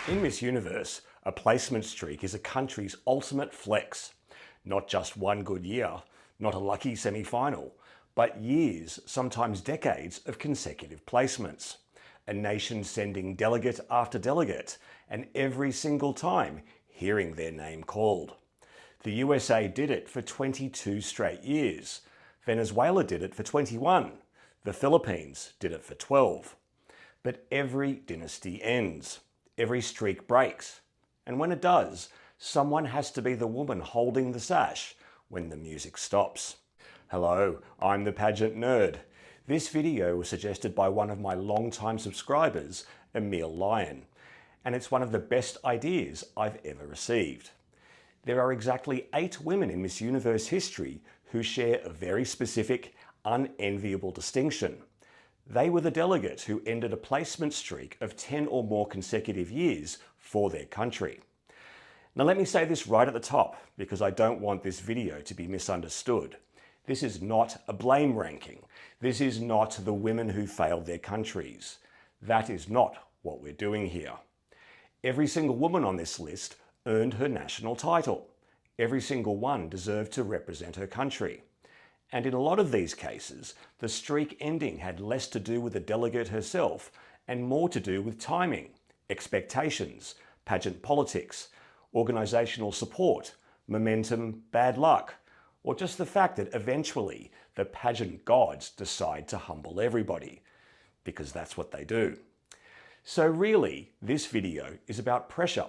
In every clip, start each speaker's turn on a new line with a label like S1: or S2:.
S1: In Miss Universe, a placement streak is a country's ultimate flex. Not just one good year, not a lucky semi-final, but years, sometimes decades of consecutive placements. A nation sending delegate after delegate, and every single time hearing their name called. The USA did it for 22 straight years. Venezuela did it for 21. The Philippines did it for 12. But every dynasty ends. Every streak breaks. And when it does, someone has to be the woman holding the sash when the music stops. Hello, I'm the Pageant Nerd. This video was suggested by one of my longtime subscribers, Emil Lyon, and it's one of the best ideas I've ever received. There are exactly 8 women in Miss Universe history who share a very specific, unenviable distinction. They were the delegate who ended a placement streak of 10 or more consecutive years for their country. Now let me say this right at the top, because I don't want this video to be misunderstood. This is not a blame ranking. This is not the women who failed their countries. That is not what we're doing here. Every single woman on this list earned her national title. Every single one deserved to represent her country. And in a lot of these cases, the streak ending had less to do with the delegate herself and more to do with timing, expectations, pageant politics, organisational support, momentum, bad luck, or just the fact that eventually the pageant gods decide to humble everybody, because that's what they do. So really, this video is about pressure.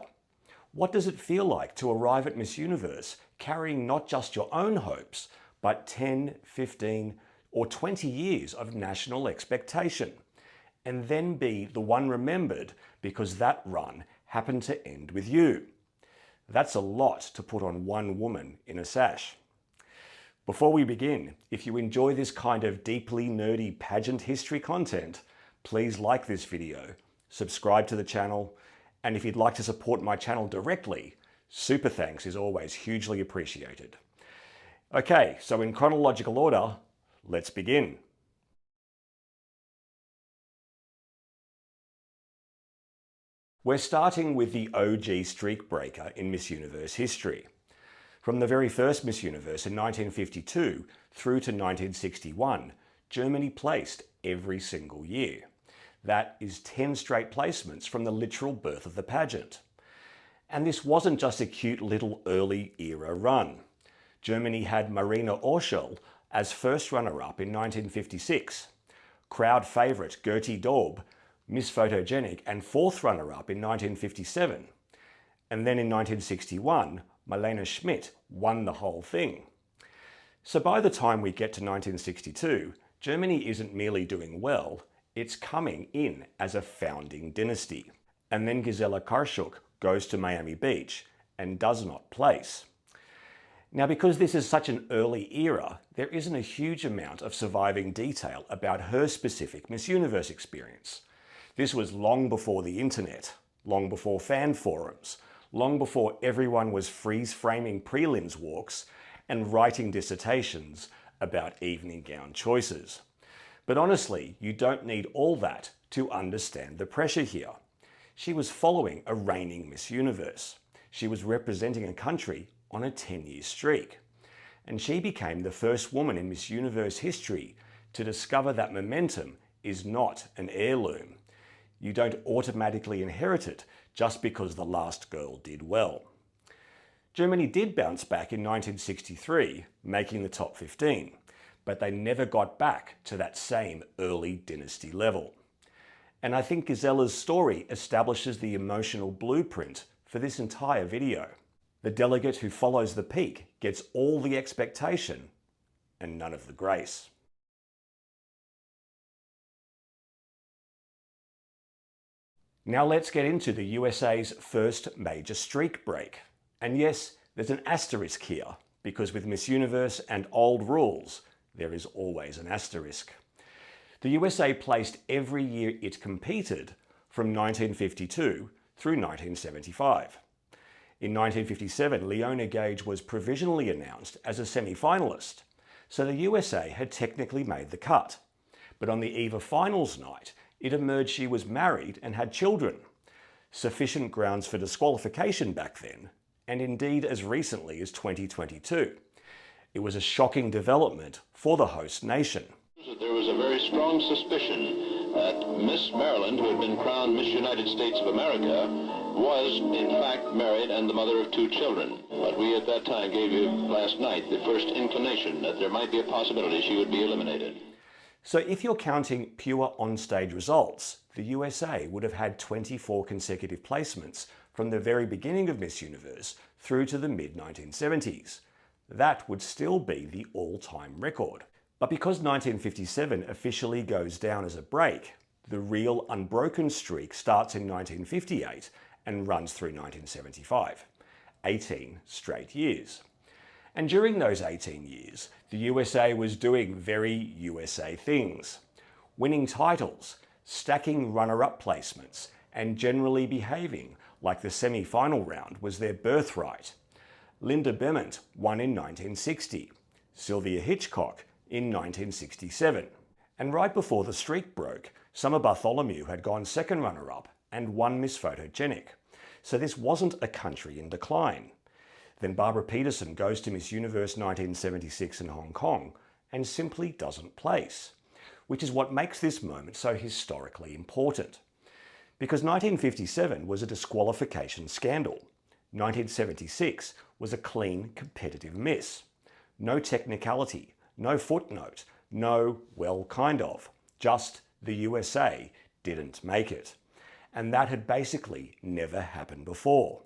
S1: What does it feel like to arrive at Miss Universe carrying not just your own hopes, but 10, 15, or 20 years of national expectation, and then be the one remembered because that run happened to end with you? That's a lot to put on one woman in a sash. Before we begin, if you enjoy this kind of deeply nerdy pageant history content, please like this video, subscribe to the channel, and if you'd like to support my channel directly, super thanks is always hugely appreciated. Okay, so in chronological order, let's begin. We're starting with the OG streak breaker in Miss Universe history. From the very first Miss Universe in 1952 through to 1961, Germany placed every single year. That is 10 straight placements from the literal birth of the pageant. And this wasn't just a cute little early era run. Germany had Marina Orschel as first runner-up in 1956, crowd favourite Gertie Daub, Miss Photogenic and fourth runner-up in 1957, and then in 1961, Marlene Schmidt won the whole thing. So by the time we get to 1962, Germany isn't merely doing well, it's coming in as a founding dynasty. And then Gisela Karschuck goes to Miami Beach and does not place. Now, because this is such an early era, there isn't a huge amount of surviving detail about her specific Miss Universe experience. This was long before the internet, long before fan forums, long before everyone was freeze-framing prelims walks and writing dissertations about evening gown choices. But honestly, you don't need all that to understand the pressure here. She was following a reigning Miss Universe. She was representing a country on a 10-year streak. And she became the first woman in Miss Universe history to discover that momentum is not an heirloom. You don't automatically inherit it just because the last girl did well. Germany did bounce back in 1963, making the top 15, but they never got back to that same early dynasty level. And I think Gisela's story establishes the emotional blueprint for this entire video. The delegate who follows the peak gets all the expectation and none of the grace. Now let's get into the USA's first major streak break. And yes, there's an asterisk here, because with Miss Universe and old rules, there is always an asterisk. The USA placed every year it competed from 1952 through 1975. In 1957, Leona Gage was provisionally announced as a semi-finalist, so the USA had technically made the cut. But on the eve of finals night, it emerged she was married and had children. sufficient grounds for disqualification back then, and indeed as recently as 2022. It was a shocking development for the host nation.
S2: There was a very strong suspicion that Miss Maryland, who had been crowned Miss United States of America, was in fact married and the mother of 2 children. But we at that time gave you last night the first inclination that there might be a possibility she would be eliminated.
S1: So if you're counting pure on-stage results, the USA would have had 24 consecutive placements from the very beginning of Miss Universe through to the mid-1970s. That would still be the all-time record. But because 1957 officially goes down as a break, the real unbroken streak starts in 1958 and runs through 1975. 18 straight years. And during those 18 years, the USA was doing very USA things. Winning titles, stacking runner-up placements, and generally behaving like the semi-final round was their birthright. Linda Bement won in 1960, Sylvia Hitchcock in 1967. And right before the streak broke, Summer Bartholomew had gone second runner-up and won Miss Photogenic. So this wasn't a country in decline. Then Barbara Peterson goes to Miss Universe 1976 in Hong Kong and simply doesn't place, which is what makes this moment so historically important. Because 1957 was a disqualification scandal. 1976 was a clean, competitive miss. No technicality, no footnote, no, well, kind of. Just the USA didn't make it. And that had basically never happened before.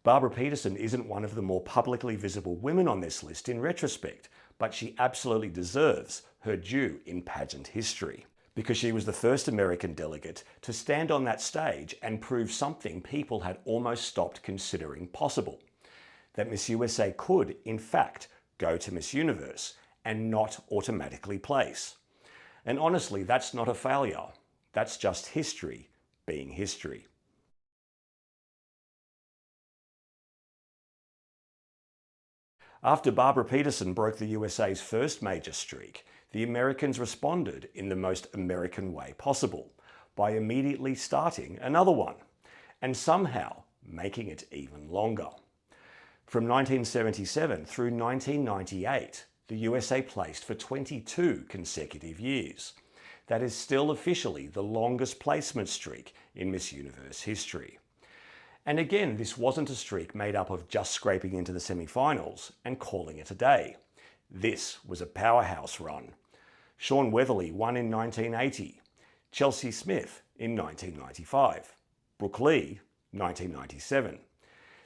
S1: Barbara Peterson isn't one of the more publicly visible women on this list in retrospect, but she absolutely deserves her due in pageant history, because she was the first American delegate to stand on that stage and prove something people had almost stopped considering possible. That Miss USA could, in fact, go to Miss Universe and not automatically place. And honestly, that's not a failure. That's just history being history. After Barbara Peterson broke the USA's first major streak, the Americans responded in the most American way possible, by immediately starting another one, and somehow making it even longer. From 1977 through 1998, the USA placed for 22 consecutive years. That is still officially the longest placement streak in Miss Universe history. And again, this wasn't a streak made up of just scraping into the semi-finals and calling it a day. This was a powerhouse run. Shawn Weatherly won in 1980, Chelsea Smith in 1995, Brooke Lee 1997.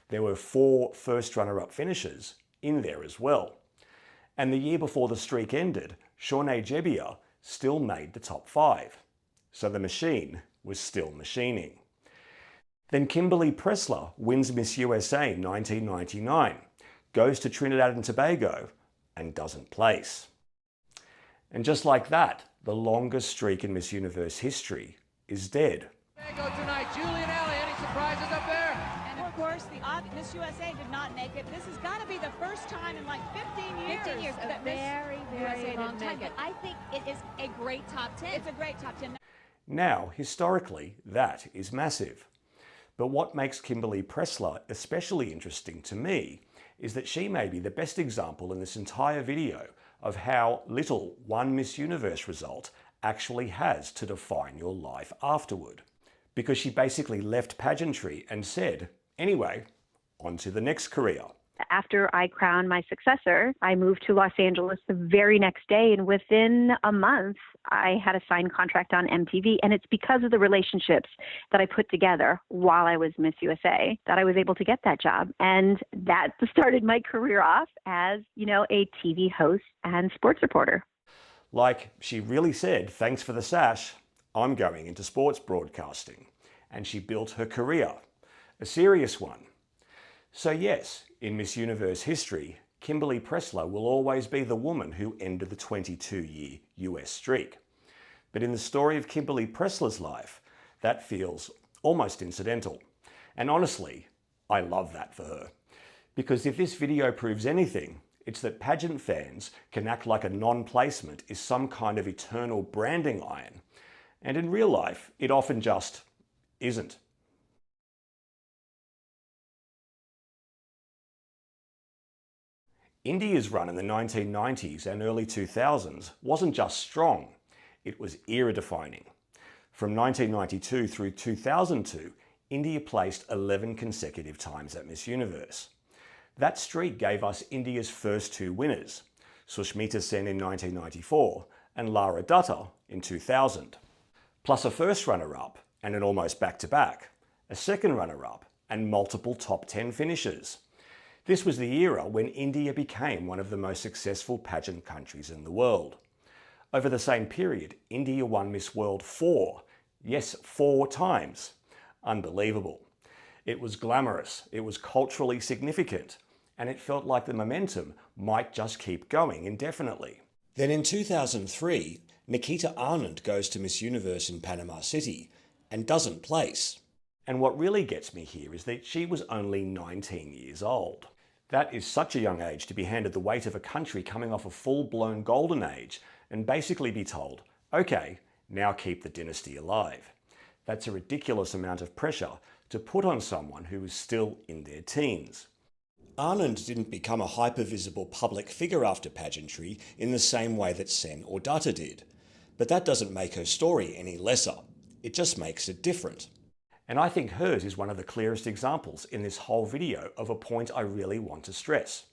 S1: There were 4 first runner-up finishers in there as well. And the year before the streak ended, Shawnee Jebbia still made the top 5. So the machine was still machining. Then Kimberly Pressler wins Miss USA 1999, goes to Trinidad and Tobago and doesn't place. And just like that, the longest streak in Miss Universe history is dead.
S3: Tonight, Julian Alley, any surprises up there?
S4: And of course, the Miss USA did not make it. This has got to be the first time in like 15 years.
S5: 15 years, a very, very long time. But I think it is a great top 10.
S4: It's a great top 10.
S1: Now, historically, that is massive. But what makes Kimberly Pressler especially interesting to me is that she may be the best example in this entire video of how little one Miss Universe result actually has to define your life afterward. Because she basically left pageantry and said, anyway, on to the next career.
S6: After I crowned my successor, I moved to Los Angeles the very next day, and within a month, I had a signed contract on MTV, and it's because of the relationships that I put together while I was Miss USA that I was able to get that job, and that started my career off as, you know, a TV host and sports reporter.
S1: Like she really said, thanks for the sash, I'm going into sports broadcasting. And she built her career, a serious one. So yes, in Miss Universe history, Kimberly Pressler will always be the woman who ended the 22-year US streak. But in the story of Kimberly Pressler's life, that feels almost incidental. And honestly, I love that for her. Because if this video proves anything, it's that pageant fans can act like a non-placement is some kind of eternal branding iron. And in real life, it often just isn't. India's run in the 1990s and early 2000s wasn't just strong, it was era-defining. From 1992 through 2002, India placed 11 consecutive times at Miss Universe. That streak gave us India's first two winners, Sushmita Sen in 1994 and Lara Dutta in 2000, plus a first runner-up and an almost back-to-back, a second runner-up and multiple top 10 finishes. This was the era when India became one of the most successful pageant countries in the world. Over the same period, India won Miss World four times. Unbelievable. It was glamorous, it was culturally significant, and it felt like the momentum might just keep going indefinitely. Then in 2003, Nikita Anand goes to Miss Universe in Panama City and doesn't place. And what really gets me here is that she was only 19 years old. That is such a young age to be handed the weight of a country coming off a full-blown golden age and basically be told, okay, now keep the dynasty alive. That's a ridiculous amount of pressure to put on someone who is still in their teens. Anand didn't become a hyper-visible public figure after pageantry in the same way that Sen or Dutta did. But that doesn't make her story any lesser. It just makes it different. And I think hers is one of the clearest examples in this whole video of a point I really want to stress.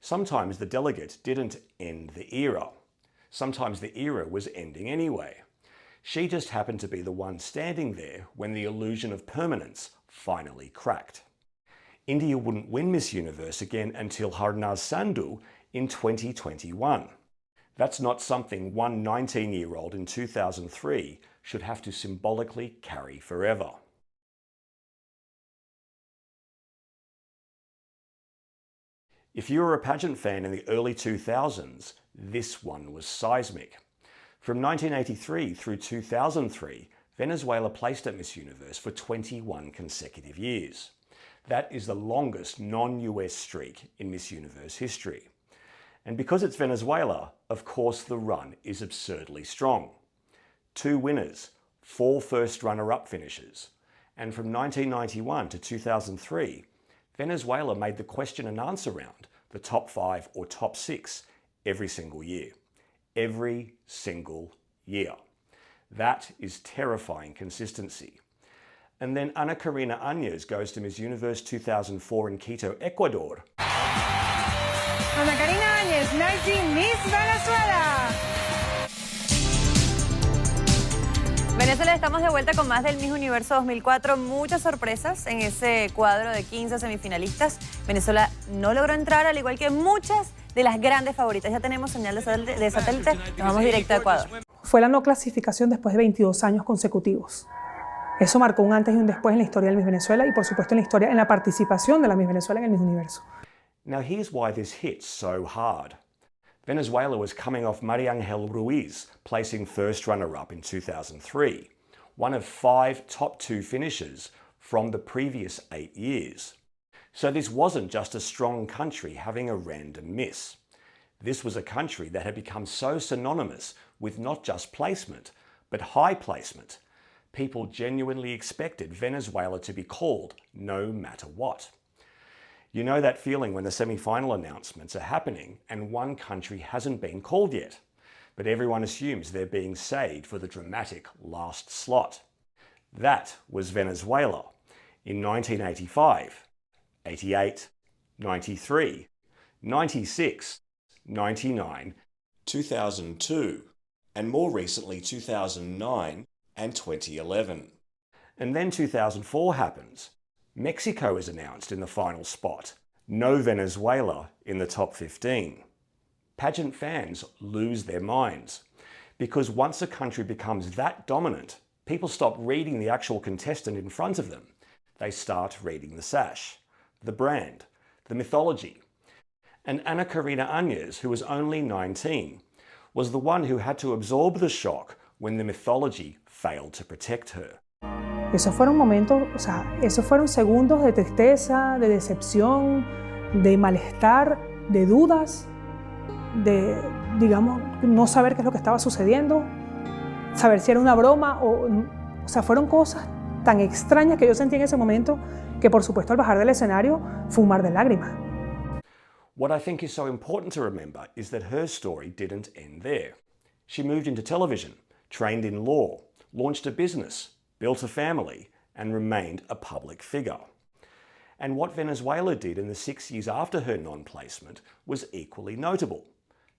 S1: Sometimes the delegate didn't end the era. Sometimes the era was ending anyway. She just happened to be the one standing there when the illusion of permanence finally cracked. India wouldn't win Miss Universe again until Harnaz Sandhu in 2021. That's not something one 19-year-old in 2003 should have to symbolically carry forever. If you were a pageant fan in the early 2000s, this one was seismic. From 1983 through 2003, Venezuela placed at Miss Universe for 21 consecutive years. That is the longest non-US streak in Miss Universe history. And because it's Venezuela, of course the run is absurdly strong. 2 winners, 4 first runner-up finishes. And from 1991 to 2003, Venezuela made the question and answer round, the top 5 or top 6, every single year. Every single year. That is terrifying consistency. And then Karina Añez goes to Miss Universe 2004 in Quito, Ecuador.
S7: Ana Karina Añez, 19 Miss Venezuela.
S8: Venezuela, estamos de vuelta con más del Miss Universo 2004. Muchas sorpresas en ese cuadro de 15 semifinalistas. Venezuela no logró entrar, al igual que muchas de las grandes favoritas. Ya tenemos señal de satélite. Nos vamos directo a Ecuador.
S7: Fue la no clasificación después de 22 años consecutivos. Eso marcó un antes y un después en la historia del Miss Venezuela y por supuesto en la participación de la Miss Venezuela en el Miss Universo.
S1: Now here's why this hits so hard. Venezuela was coming off María Ángel Ruiz, placing first runner-up in 2003, one of 5 top 2 finishes from the previous 8 years. So this wasn't just a strong country having a random miss. This was a country that had become so synonymous with not just placement, but high placement. People genuinely expected Venezuela to be called no matter what. You know that feeling when the semi-final announcements are happening and one country hasn't been called yet, but everyone assumes they're being saved for the dramatic last slot. That was Venezuela in 1985, 88, 93, 96, 99, 2002, and more recently 2009 and 2011. And then 2004 happens. Mexico is announced in the final spot. No Venezuela in the top 15. Pageant fans lose their minds because once a country becomes that dominant, people stop reading the actual contestant in front of them. They start reading the sash, the brand, the mythology. And Karina Añez, who was only 19, was the one who had to absorb the shock when the mythology failed to protect her.
S7: Esos fueron momentos, esos fueron segundos de tristeza, de decepción, de malestar, de dudas, de, digamos, no saber qué es lo que estaba sucediendo, saber si era una broma o sea, fueron cosas tan extrañas que yo sentí en ese momento que, por supuesto, al bajar del escenario fue un mar de lágrimas.
S1: What I think is so important to remember is that her story didn't end there. She moved into television, trained in law, launched a business, built a family, and remained a public figure. And what Venezuela did in the 6 years after her non-placement was equally notable.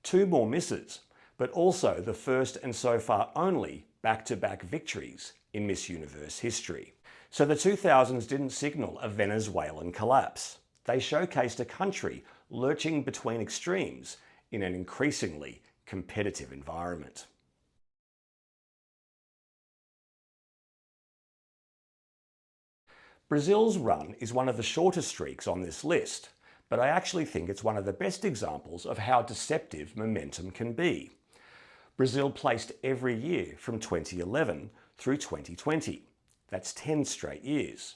S1: 2 more misses, but also the first and so far only back-to-back victories in Miss Universe history. So the 2000s didn't signal a Venezuelan collapse. They showcased a country lurching between extremes in an increasingly competitive environment. Brazil's run is one of the shortest streaks on this list, but I actually think it's one of the best examples of how deceptive momentum can be. Brazil placed every year from 2011 through 2020. That's 10 straight years.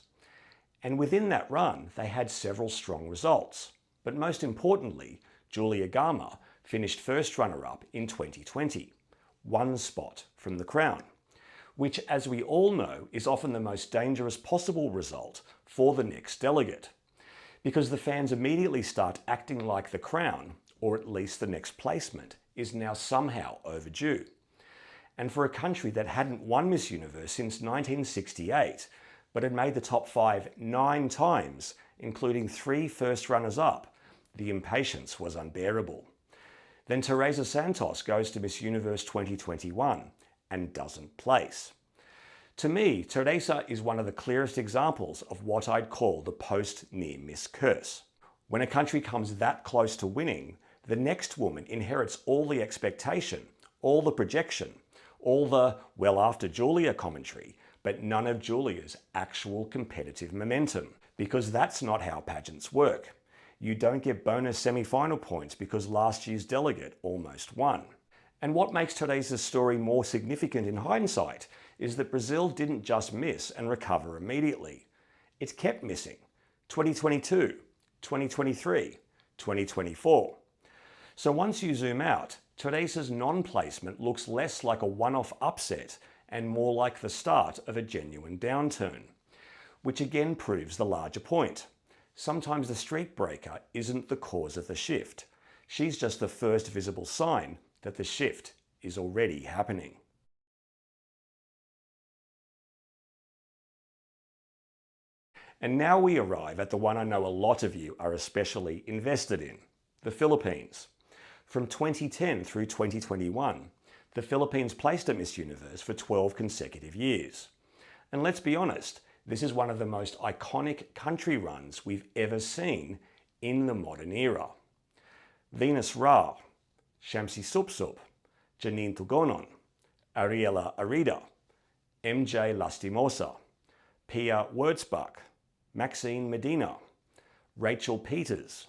S1: And within that run, they had several strong results. But most importantly, Julia Gama finished first runner-up in 2020, 1 spot from the crown, which, as we all know, is often the most dangerous possible result for the next delegate, because the fans immediately start acting like the crown, or at least the next placement, is now somehow overdue. And for a country that hadn't won Miss Universe since 1968, but had made the top 5 9 times, including 3 first runners-up, the impatience was unbearable. Then Teresa Santos goes to Miss Universe 2021 and doesn't place. To me, Teresa is one of the clearest examples of what I'd call the post-near-miss curse. When a country comes that close to winning, the next woman inherits all the expectation, all the projection, all the well after Julia commentary, but none of Julia's actual competitive momentum, because that's not how pageants work. You don't get bonus semi-final points because last year's delegate almost won. And what makes Teresa's story more significant in hindsight is that Brazil didn't just miss and recover immediately. It kept missing. 2022, 2023, 2024. So once you zoom out, Teresa's non-placement looks less like a one-off upset and more like the start of a genuine downturn, which again proves the larger point. Sometimes the streak breaker isn't the cause of the shift. She's just the first visible sign that the shift is already happening. And now we arrive at the one I know a lot of you are especially invested in, the Philippines. From 2010 through 2021, the Philippines placed at Miss Universe for 12 consecutive years. And let's be honest, this is one of the most iconic country runs we've ever seen in the modern era. Venus Ra, Shamsi Supsup, Janine Tugonon, Ariela Arida, MJ Lastimosa, Pia Wurzbach, Maxine Medina, Rachel Peters,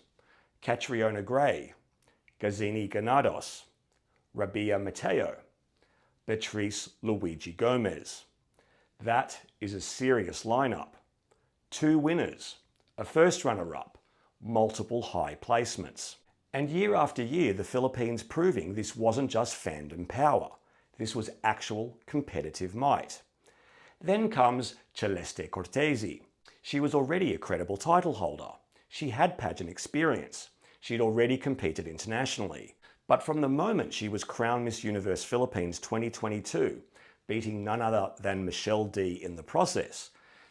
S1: Catriona Gray, Gazini Ganados, Rabia Mateo, Beatrice Luigi Gomez. That is a serious lineup. 2 winners, a first runner-up, multiple high placements. And year after year, the Philippines proving this wasn't just fandom power. This was actual competitive might. Then comes Celeste Cortesi. She was already a credible title holder. She had pageant experience. She'd already competed internationally. But from the moment she was crowned Miss Universe Philippines 2022, beating none other than Michelle D in the process,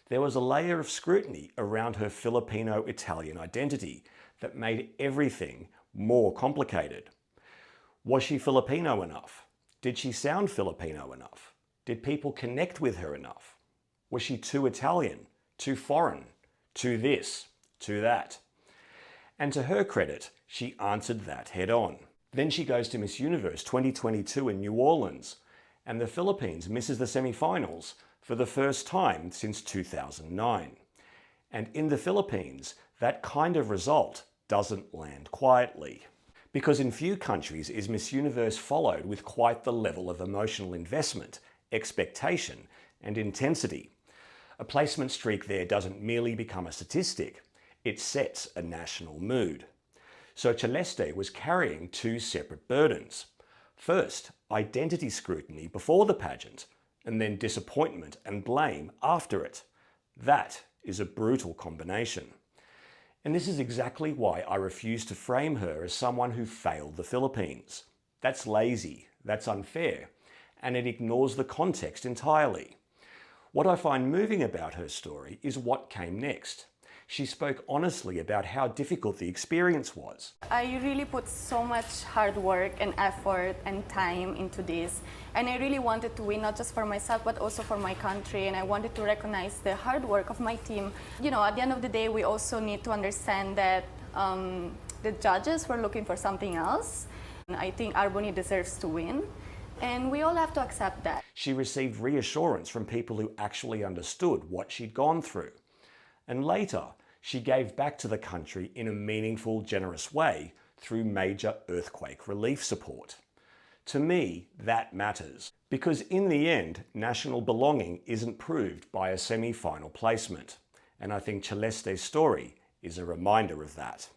S1: there was a layer of scrutiny around her Filipino-Italian identity that made everything more complicated. Was she Filipino enough? Did she sound Filipino enough? Did people connect with her enough? Was she too Italian, too foreign, too this, too that? And to her credit, she answered that head on. Then she goes to Miss Universe 2022 in New Orleans, and the Philippines misses the semi-finals for the first time since 2009. And in the Philippines, that kind of result doesn't land quietly. Because in few countries is Miss Universe followed with quite the level of emotional investment, expectation, and intensity. A placement streak there doesn't merely become a statistic, it sets a national mood. So Celeste was carrying 2 separate burdens. First, identity scrutiny before the pageant, and then disappointment and blame after it. That is a brutal combination. And this is exactly why I refuse to frame her as someone who failed the Philippines. That's lazy, that's unfair, and it ignores the context entirely. What I find moving about her story is what came next. She spoke honestly about how difficult the experience was.
S9: I really put so much hard work and effort and time into this. And I really wanted to win, not just for myself, but also for my country. And I wanted to recognize the hard work of my team. You know, at the end of the day, we also need to understand that the judges were looking for something else. And I think Arboni deserves to win. And we all have to accept that.
S1: She received reassurance from people who actually understood what she'd gone through. And later, she gave back to the country in a meaningful, generous way through major earthquake relief support. To me, that matters, because in the end, national belonging isn't proved by a semi-final placement. And I think Celeste's story is a reminder of that.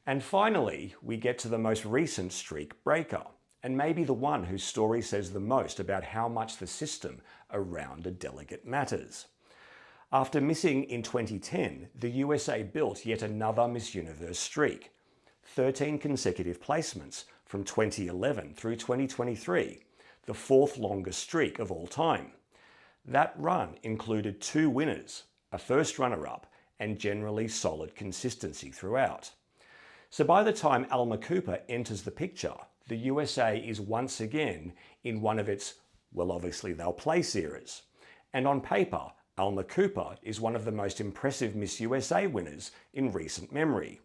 S1: And finally, we get to the most recent streak breaker, and maybe the one whose story says the most about how much the system around a delegate matters. After missing in 2010, the USA built yet another Miss Universe streak. 13 consecutive placements from 2011 through 2023, the fourth longest streak of all time. That run included 2 winners, a first runner-up, and generally solid consistency throughout. So by the time Alma Cooper enters the picture, the USA is once again in one of its, well, obviously they'll place eras. And on paper, Alma Cooper is one of the most impressive Miss USA winners in recent memory.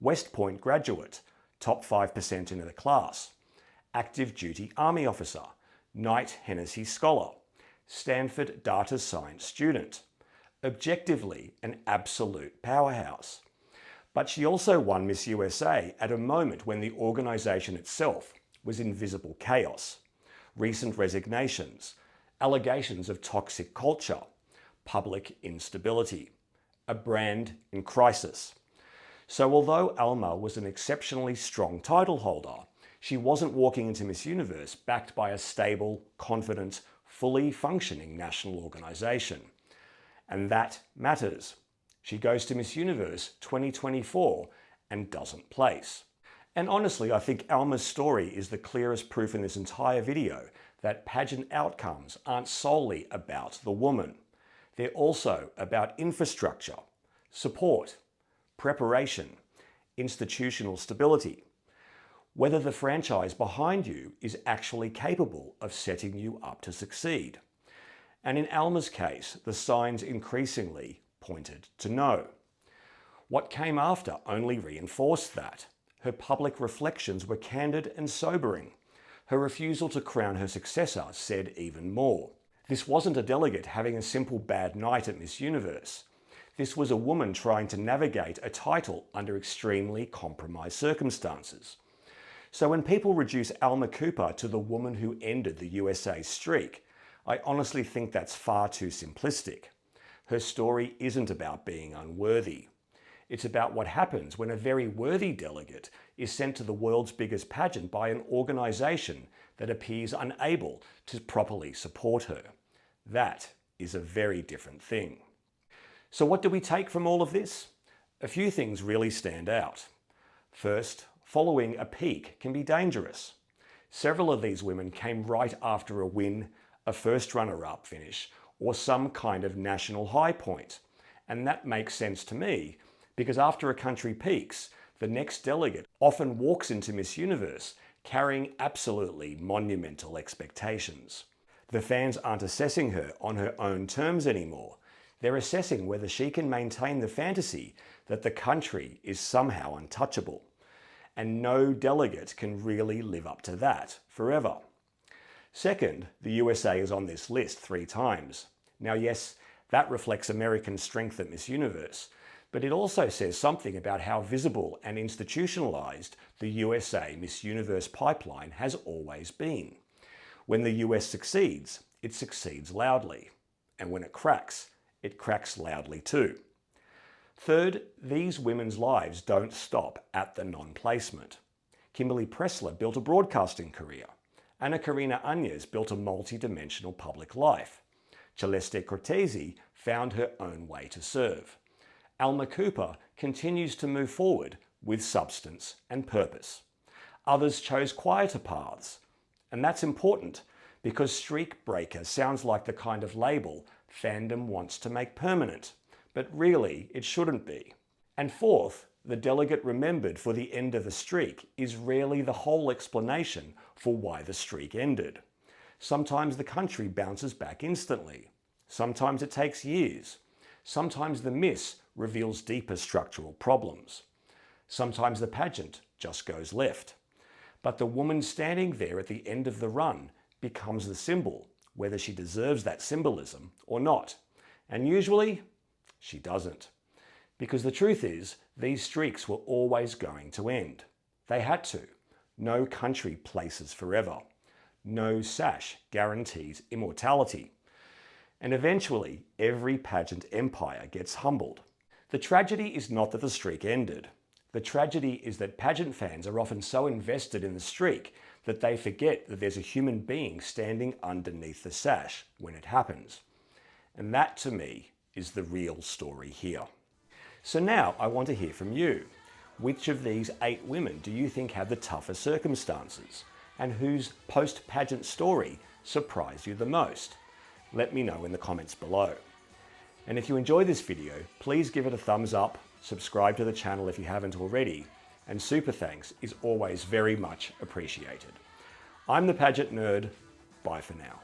S1: West Point graduate, top 5% in the class, active duty Army officer, Knight Hennessy scholar, Stanford data science student, objectively an absolute powerhouse. But she also won Miss USA at a moment when the organisation itself was in visible chaos. Recent resignations, allegations of toxic culture, public instability, a brand in crisis. So although Alma was an exceptionally strong title holder, she wasn't walking into Miss Universe backed by a stable, confident, fully functioning national organisation. And that matters. She goes to Miss Universe 2024 and doesn't place. And honestly, I think Alma's story is the clearest proof in this entire video that pageant outcomes aren't solely about the woman. They're also about infrastructure, support, preparation, institutional stability, whether the franchise behind you is actually capable of setting you up to succeed. And in Alma's case, the signs increasingly pointed to no. What came after only reinforced that. Her public reflections were candid and sobering. Her refusal to crown her successor said even more. This wasn't a delegate having a simple bad night at Miss Universe. This was a woman trying to navigate a title under extremely compromised circumstances. So when people reduce Alma Cooper to the woman who ended the USA streak, I honestly think that's far too simplistic. Her story isn't about being unworthy. It's about what happens when a very worthy delegate is sent to the world's biggest pageant by an organisation that appears unable to properly support her. That is a very different thing. So what do we take from all of this? A few things really stand out. First, following a peak can be dangerous. Several of these women came right after a win, a first runner-up finish, or some kind of national high point. And that makes sense to me, because after a country peaks, the next delegate often walks into Miss Universe carrying absolutely monumental expectations. The fans aren't assessing her on her own terms anymore. They're assessing whether she can maintain the fantasy that the country is somehow untouchable. And no delegate can really live up to that forever. Second, the USA is on this list 3 times. Now yes, that reflects American strength at Miss Universe, but it also says something about how visible and institutionalized the USA Miss Universe pipeline has always been. When the US succeeds, it succeeds loudly. And when it cracks loudly too. Third, these women's lives don't stop at the non-placement. Kimberly Pressler built a broadcasting career. Karina Añez built a multi-dimensional public life. Celeste Cortesi found her own way to serve. Alma Cooper continues to move forward with substance and purpose. Others chose quieter paths. And that's important because streak breaker sounds like the kind of label fandom wants to make permanent, but really it shouldn't be. And fourth, the delegate remembered for the end of the streak is rarely the whole explanation for why the streak ended. Sometimes the country bounces back instantly. Sometimes it takes years. Sometimes the miss reveals deeper structural problems. Sometimes the pageant just goes left. But the woman standing there at the end of the run becomes the symbol, whether she deserves that symbolism or not. And usually, she doesn't. Because the truth is, these streaks were always going to end. They had to. No country places forever. No sash guarantees immortality. And eventually, every pageant empire gets humbled. The tragedy is not that the streak ended. The tragedy is that pageant fans are often so invested in the streak that they forget that there's a human being standing underneath the sash when it happens. And that, to me, is the real story here. So now I want to hear from you. Which of these 8 women do you think had the tougher circumstances? And whose post-pageant story surprised you the most? Let me know in the comments below. And if you enjoyed this video, please give it a thumbs up, subscribe to the channel if you haven't already, and super thanks is always very much appreciated. I'm the Pageant Nerd. Bye for now.